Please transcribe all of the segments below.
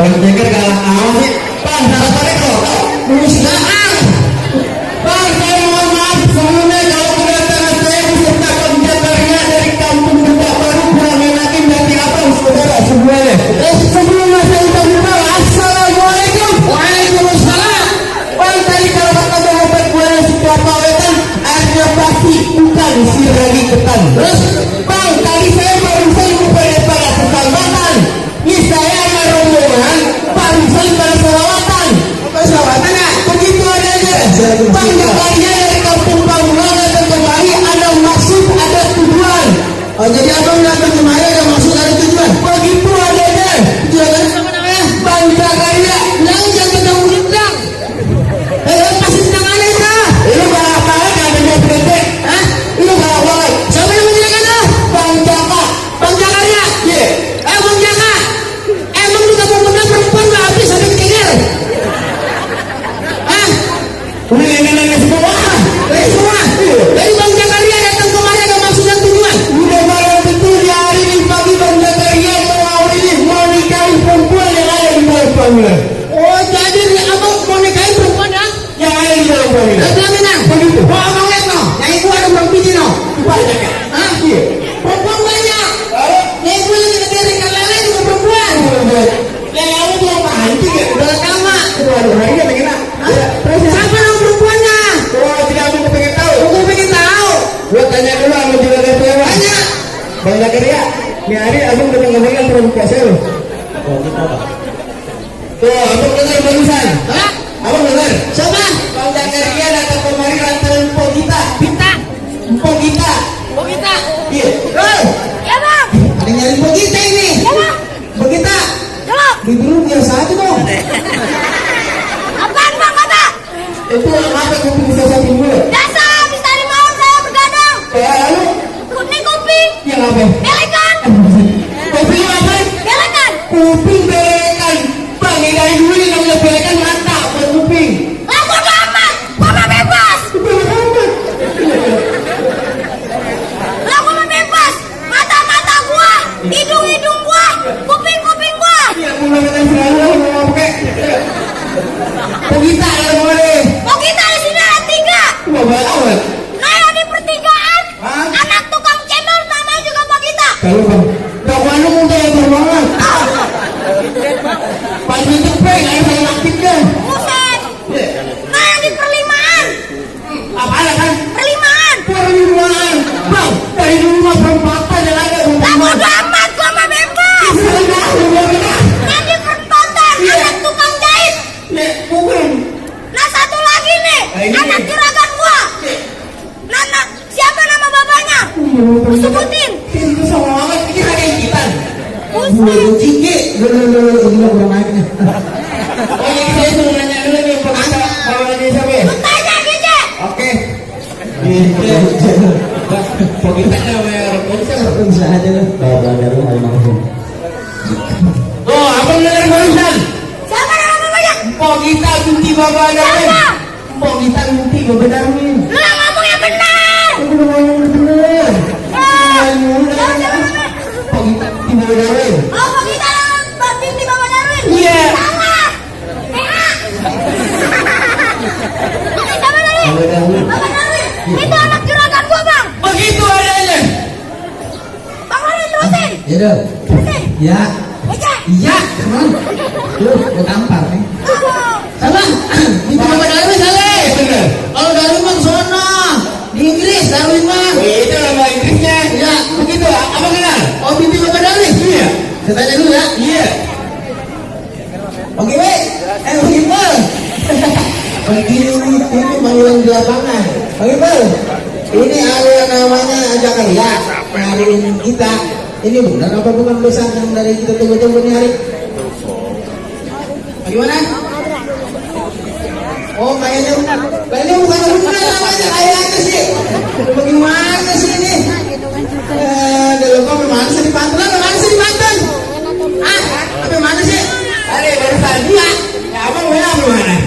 Orang ceker kalah awan sih. Bang, harapannya kok. Perusahaan. Bang, saya mohon maaf sebelumnya kalau kedatangan saya beserta konjakarnya dari kampung Bukak Baru kurang enakin dari abang saudara semuanya. Sebelumnya saya ucapkan assalamualaikum. Waalaikumsalam. Bang, tadi kalau kata dompet gue sudah pawetan, airnya pasti bukan siragi ketan. Terus, bang, tadi saya barusan kepada para kesalawatan. Ini saya sama rombongan barusan pada selawatan. Selawatan ya? Begitu adanya. Bang, jawabannya dari kampung Pamulang datang kemari ada maksud, ada tujuan. Oh, jadi abang datang kemari ada maksud, ada tujuan. Begitu adanya. Tujuannya sama namanya? Bang Jakarta. Yang jangan undang. Kasih tangannya kah? Ini balak-balak adanya gede. Hah? Ini balak-balak. Siapa yang menjelekan lo? Bang Jaka. Bang Jakarta? Iya. Bang Jaka. Emang lu kamu benar perempuan gak habis ada kegel? Hah? Udah nenek-nenek semua. Semua? Jadi Bang Jakarta datang kemari ada maksud dan tujuan? Udah malam betul di hari ini pagi Bang Jakarta mau nikahin perempuan yang ada di dalam panggilan. Oh, jadi abang mau nikahin perempuan ya? Yang ada di dalam panggilan. Minang? Begitu. Oh, abang lihat no? Yang itu ada bang biji no? Hah? Iya. Perempuan banyak. Yang itu lagi ketirin kalele juga perempuan. Yang kamu tuh apa? Anjing ya? Udah lama. Waduh, hari ini pengen siapa nama perempuannya? Oh, tidak aku pengen tahu. Aku pengen tahu. Gua tanya dulu sama juragan Dewa. Tanya. Bang Zakaria, ini hari abang udah ngomongin perempuan saya loh. Oh, gitu apa? Tuh, abang dengar barusan. Hah? Abang dengar? Siapa? Bang Zakaria datang kemari rantai Mpok Gita. Gita? Mpok Gita. Mpok Gita? Iya. Ya bang. Ada yang nyari Mpok Gita ini. Ya bang. Mpok Gita. Jelok. Di dulu biasa aja dong. Apaan bang kata? Itu yang apa yang bisa saya dulu? Dasar habis tadi malam saya bergadang. Lalu? Kuning kuping. Yang apa? Belekan. Kuping apa? Belekan. Kuping belekan. Bang, yang dari dulu yang namanya belekan mata buat kuping. Lah bodo amat. Gua mah bebas. Lah gua mah bebas. Mata-mata gua, hidung-hidung gua, kuping-kuping gua. Ya, mulai dengan selalu ngomong pakai. Kita ada boleh. Oh kita di sini ada 3. Wah, banget. Nah yang di pertigaan, Hah? anak tukang cendol namanya juga Pak Gita. Kalau bang, gak mana muda yang terbangun. Pas itu peng, ayo saya aktifkan. Buset. Nah yang di perlimaan, Apa ada kan? perlimaan. Perlimaan. Bang, dari dulu mah perempatan yang ada. Lah bodo amat, gua mah bebas. Yang di perempatan, anak tukang jahit. Ya, bukan. Nah satu lagi nih, Ini. anak juragan gua. Nana, siapa nama bapaknya? Sebutin. Itu sama banget, ini ada yang kita. Buset. Ciki. Ini kurang naiknya. Oh, ini saya suruh nanya dulu nih, bawa dia siapa ya? Lu tanya Gece. Oke. Kita namanya orang Bisa aja lah. Bawa dari almarhum. Oh, abang dengar barusan? Siapa nama bapaknya? Mpok Gita binti Bapak Darwin. Siapa? Mpok Gita binti Bapak Darwin. Lu yang ngomong yang benar. Aku udah ngomong bener. Siapa namanya? Mpok Gita binti Bapak Darwin. Oh, Pak Gita nama binti Bapak Darwin. Iya. Salah. Siapa Darwin? Bapak Darwin. Bapak Darwin. Itu anak juragan gua, Bang. Begitu adanya. Bang Darwin terusin. Ya dong. Terusin. Ya. Gece. Iya. Kemana? Tuh, gue tampar nih. Oh. Salah. Binti Bapak Darwin salah. Bener. Kalau Darwin mah kesana. Di Inggris Darwin mah. Itu nama Inggrisnya. Ya. Begitu, apa kenal? Oh, binti Bapak Darwin. Iya. Saya tanya dulu ya. Iya. Oke, Wei. Bang Iqbal. Begini panggilan di lapangan. Bang Iqbal. Ini ada yang namanya Zakaria. Ngariin kita. Ini benar apa bukan pesan yang dari kita tunggu-tunggu nih hari? Bagaimana? Oh, kayaknya bukan benar namanya. Kayaknya sih. Bagaimana sih ini? Dari mana sih di Banten? Mana sih di Banten? Ah, apa mana sih? Ada barusan. Iya. Ya, abang mana?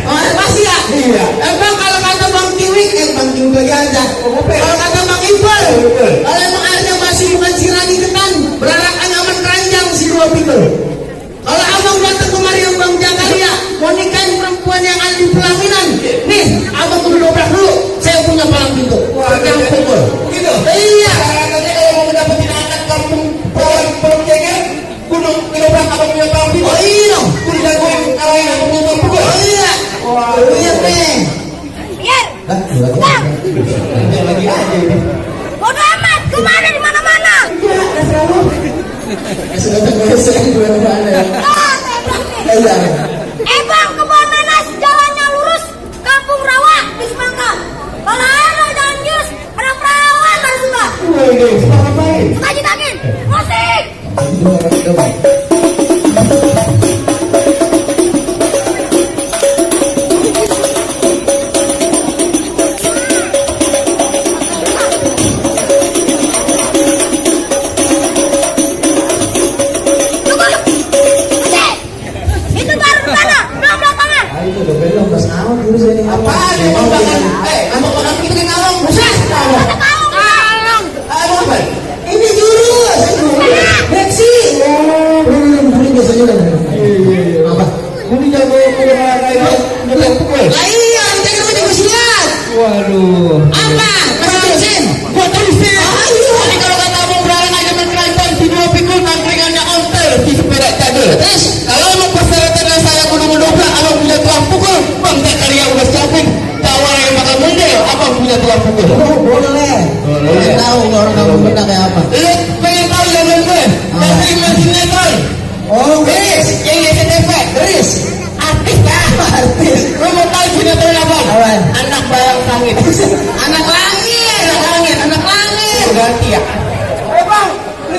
Oh, pasti ya? Iya. Bang, kalau kata Bang Kiwik, Bang Kiwik lagi aja. Kalau kata Bang Iqbal, Betul. kalau emang airnya masih bukan sirani ketan, beranak anyaman keranjang si dua pikul. Kalau abang datang kemari yang abang kudu dobrak dulu. Saya punya palang pintu. Yang pukul. Begitu? Iya. Katanya kalau mau mendapatin anak kampung perawan ceker, kudu dobrak abang punya palang pintu. Oh iya dong. Kudu jagoin kalian abang punya palang pukul. Oh iya. Lihat nih. Biar. Hah? Bang, Lagi aja ini. bodo amat. Kemana di mana-mana? Sudah terbiasa gue mana ya? Ah, saya bilang nih. Iya. Bang, kebun nanas, jalannya lurus, kampung rawa di Semangka. Kalau ada jalan jurus, ada perawan harus suka. Woi, guys, ngapain? Suka jitakin, musik. Coba. Tunggu. Musik. Itu baru sana, belum belakangan. Ayo, udah belum pas awal dulu saya ini. Apaan yang mau makan? Abang makan kita kan kalong. Buset. Ada kalung. Kalung. Abang apa? Ini jurus. Beksi. Ini biasanya udah. Apa? Kudu jago olahraga dobrak pukul. Lah iya, kita kan juga siap. Waduh. Apa? Kasih terusin. Gua terusin. Ayo. Jadi kalau kata abang berani aja menceraikan si dua pikul angkringannya ontel di sepeda cadel. Terus? Kalau emang persyaratannya saya kudu mendobrak, abang punya tulang pukul. Bang, tak karya udah siapin. Tawa yang makan mendel, abang punya tulang pukul. Oh, boleh. Boleh tahu orang kamu benar kayak apa. Lihat, pengen tahu jalan gue. Dari sinetron. Oh, Chris, yang SCTV. Chris. Artis lah. Artis. Lu mau tahu sinetron apa? Apaan? Anak bayang langit. Anak langit. Anak langit, anak langit. Ganti ya. Bang, beli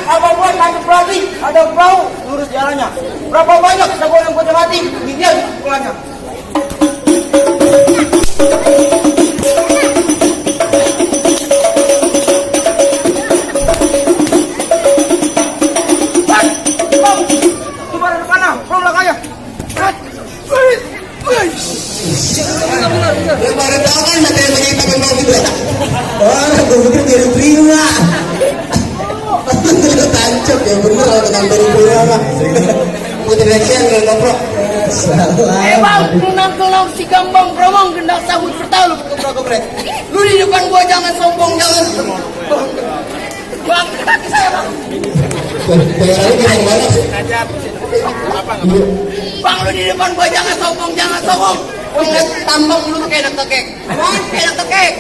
abang buat tangkap pelatih, ada perahu, lurus jalannya. Berapa banyak jagoan yang gue mati, dia pulangnya. Bang, itu baru depannya, belum belakangnya. Lu baru tahu kan materi begitu memang gitu. Oh, gue pikir dari prima. Lu tancap ya bener kalau dengan dari prima mah. Putri Rekian gak ngoprok. Salah. Bang, kunang si gambang promong gendak sahut bertalu keprok-keprek. Lu di depan gua jangan sombong, jangan. Bang, kaki saya bang. Bayarannya gimana banget? Bang, lu di depan gua jangan sombong, jangan sombong. Ingat tambang lu tuh kayak tekek. Kayak tekek.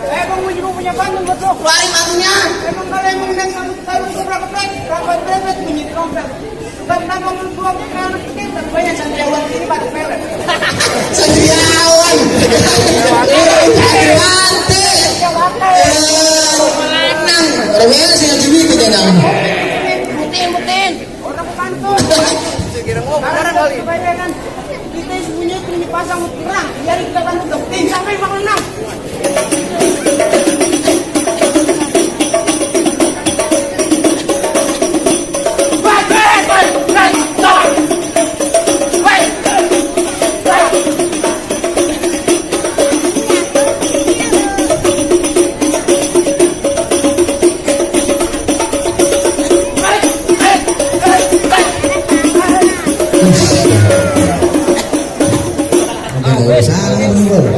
Bang, gue juga punya panggung buat lo. Keluarin matunya. Emang kalau emang dan sahut keprok-keprek, rapat berebet bunyi trompet. Bukan tambang lu buang ke anak kecil, tapi banyak santriawan ini pada pelet. Santriawan. Santriwati. Menang. Orang mana sih yang cumi itu jangan. Buktiin. Orang pantun. Sekarang kali. Kebanyakan kita sembunyi itu dipasang perang. Biar kita bantu dokter sampai bakal menang.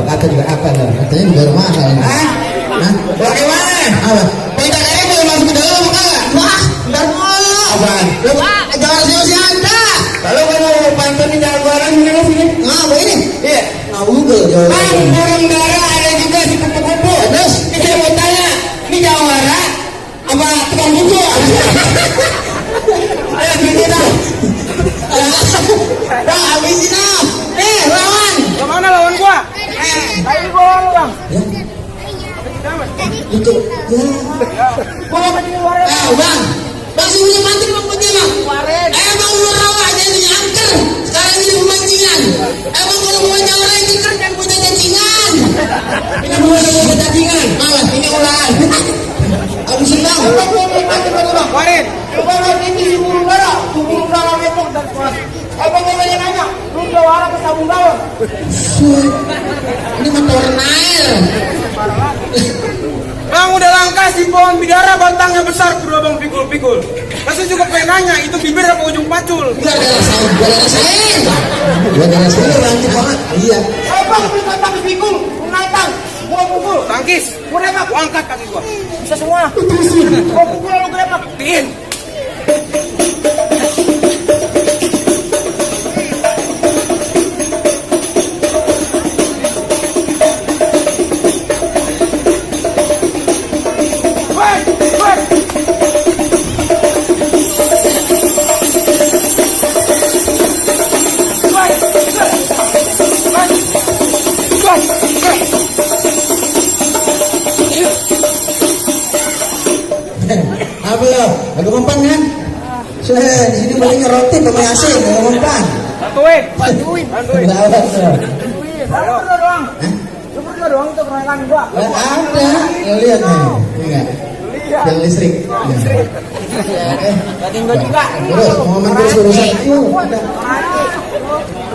Kata juga apa lah? Katanya juga mahal. Hah? Bagaimana? Apa? Minta kalian boleh masuk ke dalam apa kagak? Wah, ntar mulu. Apaan? Jangan si Anda. Kalau kamu mau pantunin jagoan ini lo sini. Nah, apa ini? Iya. Nah, Google jawab. Bang, burung dara ada juga di kupu-kupu. Terus? Ini saya mau tanya, ini jawara apa tukang buku? Ayo gini dah. Bang, habisin ah. Lawan. Kemana lawan gua? Tadi gua lawan lu bang. Itu. Ya. Gua mau di luar. Bang. Bang, sih punya mantik bang putih bang. Waret. Bang, lu rawa jadi angker. Sekarang ini pemancingan. Bang, kalau mau jawara ini kan dan punya cacingan. Ini bukan ada cacingan. Malah, Ini ulaan. habisin bang. Waret. Gua ini si burung dara repot dan kuat. Abang mau nanya, lu jawara ke sabung gaul. Ini motor air. Bang udah langka si pohon bidara batangnya besar bro bang pikul-pikul. Masa juga pengen nanya itu bibir apa ujung pacul? Gua ada rasain. Gua ada rasain banget. Iya. Apa? Bukan tangkis pikul, menantang. Gua pukul. Tangkis. Gua nembak, gua angkat kaki gua. Bisa semua. Gua pukul lalu gua nembak. Tiin. Apa lo? Lagu mempan kan? Di sini belinya roti pakai asin, lagu mempan. Bantuin. Bantuin. Lawat lo. Lu berdua doang. Lu berdua doang untuk keroyokan gua. Ada, lo lihat nih. Iya. Yang listrik. Batin gua juga. Terus mau main terus urusan.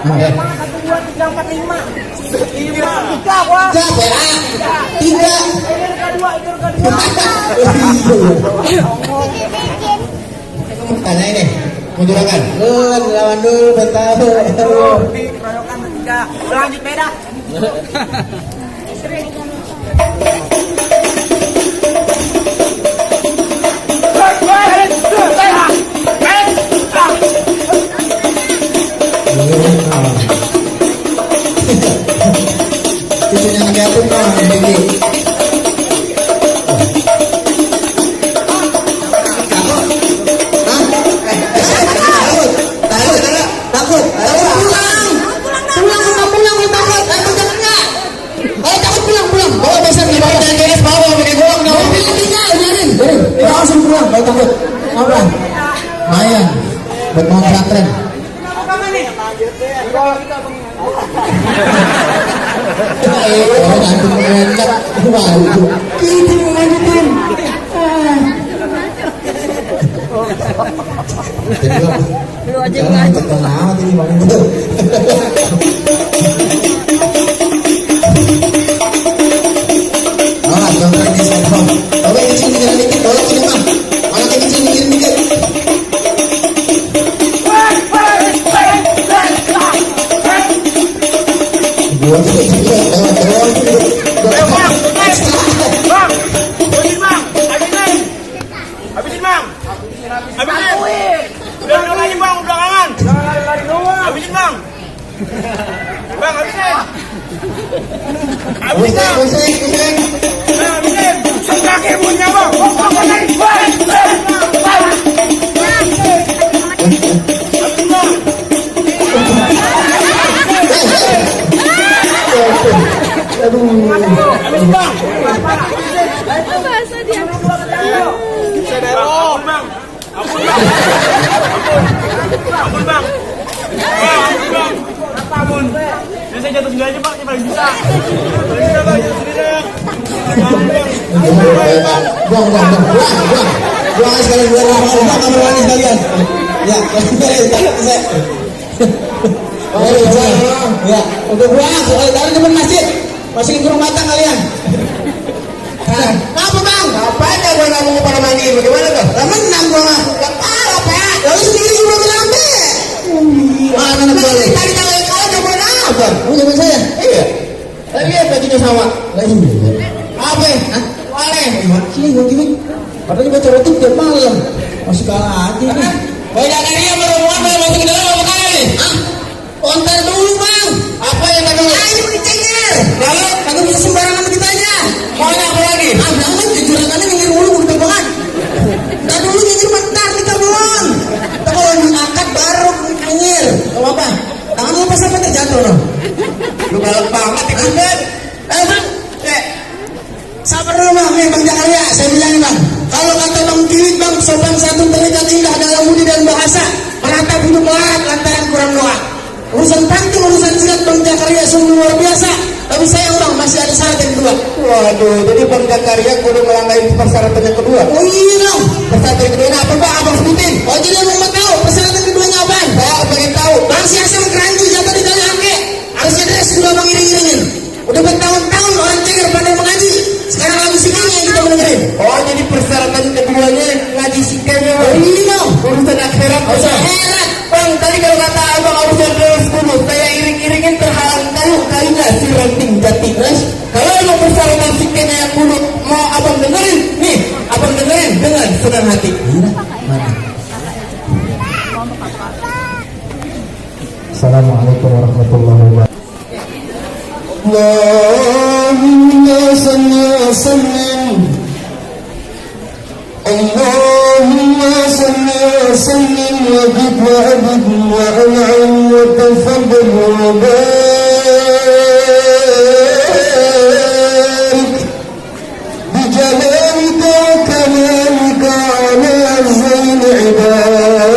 Ayo. Satu, dua, tiga, empat, lima. Tiga gua. Capek tiga. Tanya ini, mau juragan? Lu lawan dulu, bentar. Keroyokan bertiga. Lanjut beda. Cucunya negatif kan, Bibi. Takut. Pulang. Bawa besar di bawah dan garis bawah pakai golok dong. Biarin. Langsung pulang, bawa takut. Apa? Mayan. Buat mau pesantren. Nanti mengendap. Kita mengajukan. Lu aja ngaji. Tenang, ini bang itu. Jangan di sana. Bawa ke sini dikit, bawa ke sini bang. Mana ke sini dikit. Dua Habisin bang. Udah lagi bang, belakangan. Habisin bang. Bang, habisin. Habisin. Kaki punya bang. Habisin bang. Habisin bang. Bahasa dia. Ampun bang. Ampun bang. Ampun. Ini saya jatuh sendiri aja pak, yang paling bisa. Bang, jatuh sendiri ya. Buang sekalian buang kamar mandi sekalian. Ya, ya, udah buang. Dari depan masjid, masukin kurung batang kalian. Apa bang? Ngapain ya gue nggak mau pada mandi? Bagaimana tuh? Menang gue mah. Apa ya? Lalu sendiri sebelum lambe. Mana nak balik? Tadi jangan kalian coba apa? Oh zaman saya? Iya. Tapi ya bajunya sama. Lagi. Apa? Wale. Sini gue gini. Padahal baca roti tiap malam. Masih kalah aja nih. Banyak dia merumuan masuk ke dalam apa kali? Hah? Kontar dulu bang. Apa yang kagak? Ayo dicengir. Lalu kagak bisa sembarangan ditanya. Maunya apa lagi? Jangan jujurakannya nyengir mulu udah banget. Ntar dulu nyengir bentar kita belum. Kita kalau diangkat baru nyengir. Gak apa? Tangan lu pas sampai terjatuh loh. Lu galak banget ya kan? Bang. Sabar dulu bang, nih bang Jakaria, saya bilang nih bang. Kalau kata bang Kiwit bang, sopan santun terlihat indah dalam budi dan bahasa, meratap hidup larat lantaran kurang doa. Urusan pantun, urusan silat bang Jakaria sungguh luar biasa. Tapi sayang bang, masih ada syarat yang kedua. Waduh, jadi bang Jakaria kudu melanggar persyaratan yang kedua. Oh iya dong. Persyaratan yang kedua apa pak? Abang sebutin. Oh jadi abang mau tahu persyaratan keduanya apa? Saya pengen tahu. Bang siasa keranju jatuh di tali angke. Harusnya dress dulu bang iring-iringin. Udah bertahun-tahun orang cenger pandai mengaji. Sekarang lagu sikirnya yang kita mendengarin. Oh jadi persyaratan keduanya ngaji sikirnya. Oh iya dong. Urusan akhirat. Akhirat. Bang tadi kalau kata abang urusan terus dulu, saya iring-iringin terhalang kayu kayunya. si ranting jati guys. Kalau emang persyaratan sikenya yang dulu mau abang dengerin, nih abang dengerin dengan senang hati. Mana? Assalamualaikum warahmatullahi wabarakatuh. Allahumma salli wa sallim. Allahumma salli wa sallim wa zid wa abid wa an'am wa tafaddal wa barik bi jalalika wa kamalika ala zain ibadik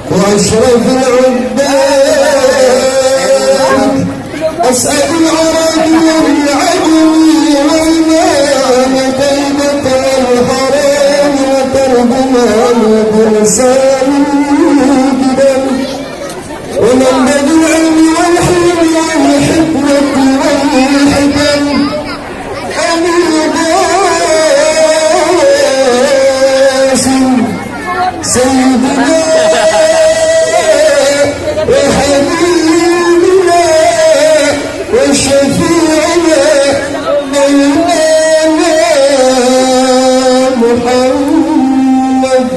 wa ashrafil أسأل العربي والعجمي والمال بينك والحرام وترجمان وترسال جدا ومنبذ العلم والحلم والحكمة والحكم أمير قاسم سيدنا وحبيبنا وشفيعنا مولانا محمد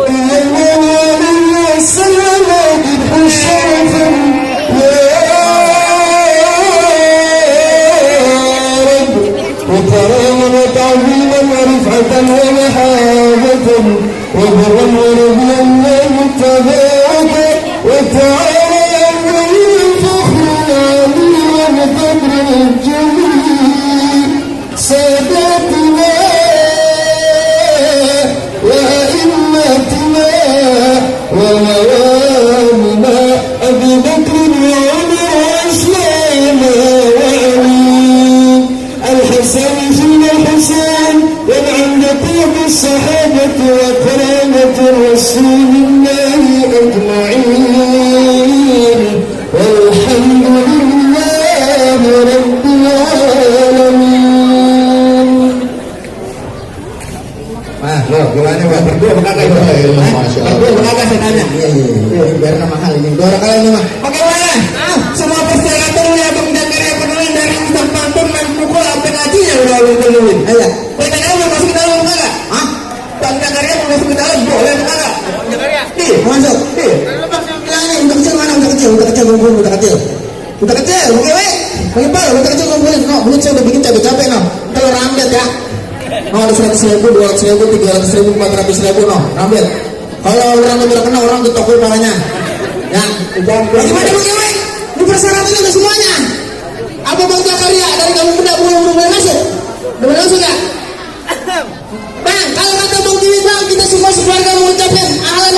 صلى الله عليه وسلم ذبح شرفا يا رب وكرما وتعظيما ورفعة ومحابة وبرا ورضي الله تبارك وتعالى القدر الجليل ساداتنا وأئمتنا وموالنا أبي بكر وعمر وعثمان وعلي الحسن ثم الحسين والعمدة بالصحابة وكرامة رسول الله أجمعين والحمد لله رب العالمين. Gimana Pak? Berdua berkata itu. Berdua berkata saya tanya. Iya. Biar mahal ini. 2 orang kali ini mah. Bagaimana? Semua persyaratannya Bang Jakaria penulis dari Ustaz Pantun main pukul sampai ngajinya udah lu duluin. Ayo. Mereka mau masuk ke dalam enggak? Hah? Bang Jakaria mau masuk ke dalam boleh enggak? Bang Jakaria. Masuk. Bilangnya udah kecil mana? Udah kecil ngumpul, udah kecil. Udah kecil, oke weh. Bagaimana? Udah kecil ngumpulin. No, belum saya udah bikin capek-capek no. Kalau ramdet ya. No, ada 100.000, 200.000, 300.000, 400.000 no, ramdet. Kalau orang udah kena orang ditokoi palanya. Ya, bagaimana bagaimana? Ini persyaratannya udah semuanya. Apa Bang Jakaria dari kamu muda boleh masuk? Boleh masuk gak? Bang, kalau kata Bang Kiwi Bang, kita semua sekeluarga mengucapkan ahlan